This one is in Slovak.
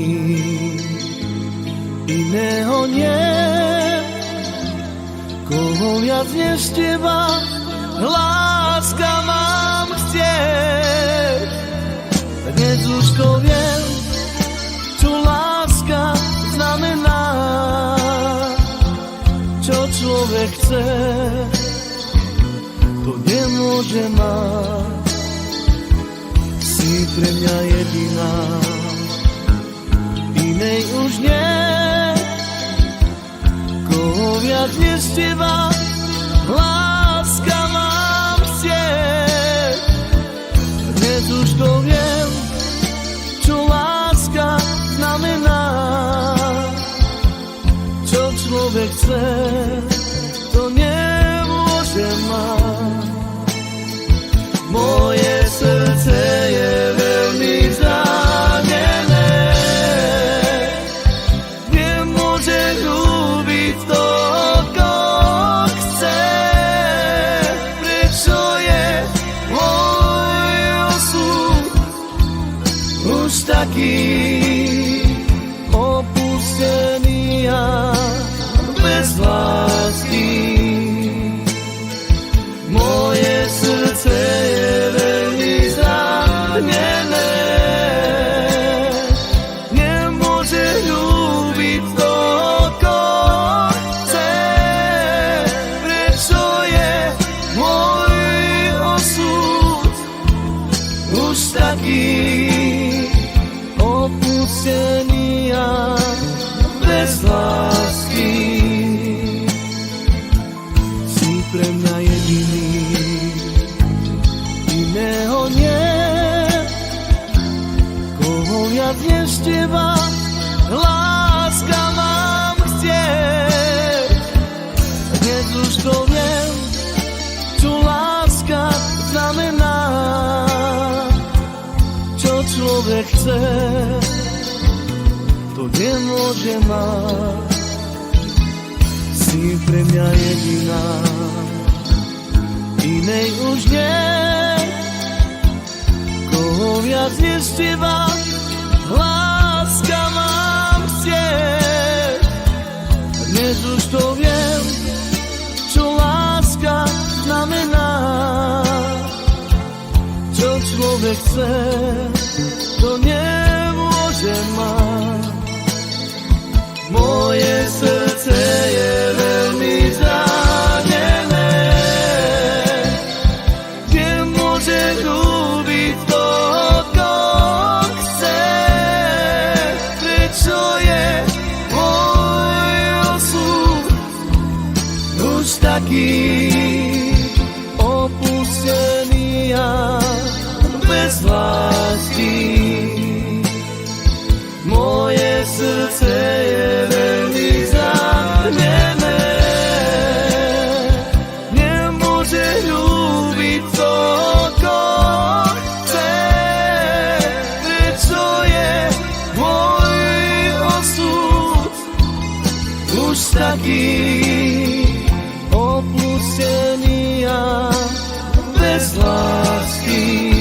Iného nie, koho viac než teba, láska mám chcieť. Dnes už to viem, čo láska znamená, čo človek chce, to nemôže mať. Si pre mňa jediná, inej už nie, koho viac než teba, láska mám chcieť. Dnes už to viem, čo láska znamená, čo človek chce, to nemôže mať. Moje srdce je veľmi zranené, nemôže ľúbiť to, koho chce. Prečo je môj osud už taký opustený a bez lásky? Moje srdce je veľmi zranené, nemôže ľúbiť to, koho chce. Prečo je môj osud už taký opustený a bez lásky? Si pre mňa jediný, iného nie, koho viac než teba, láska mám chcieť. Dnes už to viem, čo láska znamená, čo človek chce, to nemôže mať. Si pre mňa jediná, inej už nie, koho viac než teba, láska mám chcieť. Dnes už to viem, čo láska znamená, čo človek chce, to nemôže mať. Moje srdce je veľmi zranené, nemôže ľúbiť to, koho chce. Prečo je môj osud už taký opustený a bez lásky? Moje srdce je veľmi zranené, nemôže ľúbiť to, koho chce. Prečo je môj osud už taký opustený a bez lásky?